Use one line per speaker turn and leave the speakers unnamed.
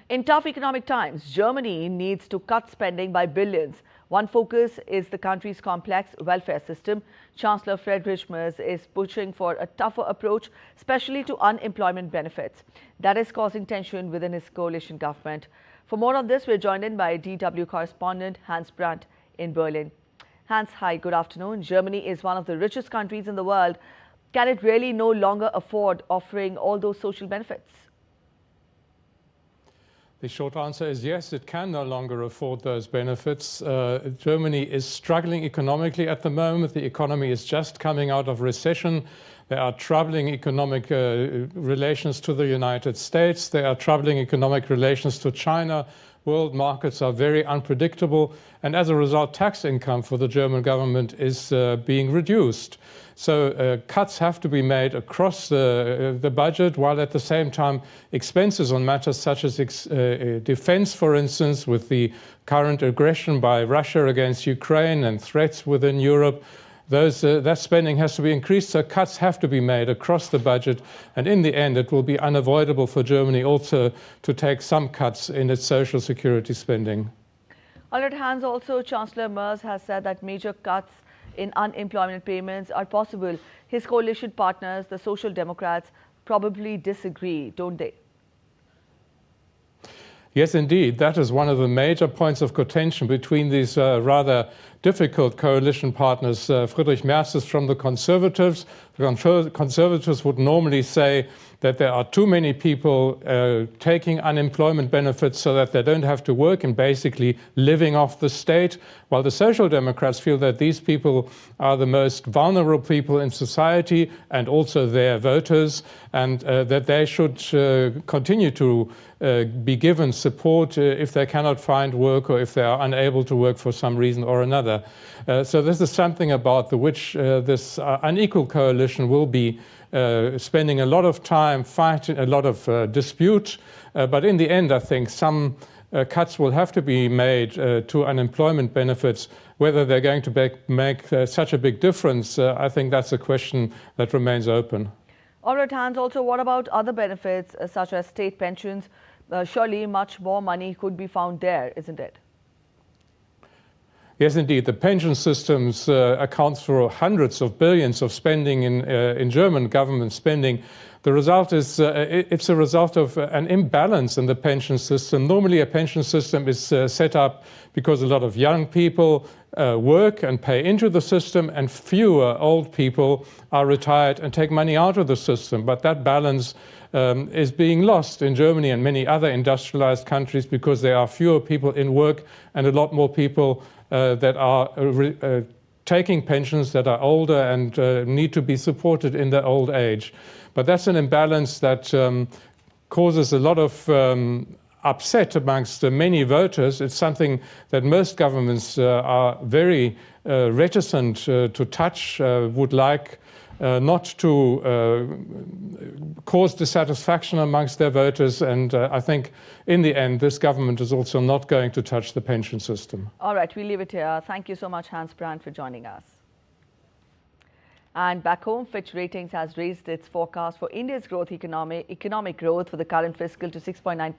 In tough economic times, Germany needs to cut spending by billions. One focus is the country's complex welfare system. Chancellor Friedrich Merz is pushing for a tougher approach, especially to unemployment benefits. That is causing tension within his coalition government. For more on this, we're joined in by DW Correspondent Hans Brandt in Berlin. Hans, hi, good afternoon. Germany is one of the richest countries in the world. Can it really no longer afford offering all those social benefits?
The short answer is yes, it can no longer afford those benefits. Germany is struggling economically at the moment. The economy is just coming out of recession. There are troubling economic relations to the United States. There are troubling economic relations to China. World markets are very unpredictable. And as a result, tax income for the German government is being reduced. So cuts have to be made across the budget, while at the same time expenses on matters such as defense, for instance, with the current aggression by Russia against Ukraine and threats within Europe, that spending has to be increased. So cuts have to be made across the budget. And in the end, it will be unavoidable for Germany also to take some cuts in its social security spending.
All right, Hans, also Chancellor Merz has said that major cuts in unemployment payments are possible. His coalition partners, the Social Democrats, probably disagree, don't they?
Yes, indeed. That is one of the major points of contention between these rather difficult coalition partners. Friedrich Merz is from the Conservatives. The Conservatives would normally say that there are too many people taking unemployment benefits so that they don't have to work and basically living off the state, while the Social Democrats feel that these people are the most vulnerable people in society and also their voters, and that they should continue to be given support if they cannot find work or if they are unable to work for some reason or another. So this is something about which this unequal coalition will be spending a lot of time fighting, a lot of dispute, but in the end I think some cuts will have to be made to unemployment benefits. Whether they're going to make such a big difference, I think that's a question that remains open.
All right, Hans, also what about other benefits such as state pensions? Surely much more money could be found there, isn't it?
Yes, indeed. The pension systems accounts for hundreds of billions of spending in German government spending. The result is it's a result of an imbalance in the pension system. Normally, a pension system is set up because a lot of young people work and pay into the system, and fewer old people are retired and take money out of the system. But that balance is being lost in Germany and many other industrialized countries because there are fewer people in work and a lot more people that are taking pensions that are older and need to be supported in their old age. But that's an imbalance that causes a lot of upset amongst many voters. It's something that most governments are very reticent to touch, would like not to cause dissatisfaction amongst their voters. And I think in the end, this government is also not going to touch the pension system.
All right, we'll leave it here. Thank you so much, Hans Brandt, for joining us. And back home, Fitch Ratings has raised its forecast for India's economic growth for the current fiscal to 6.9%.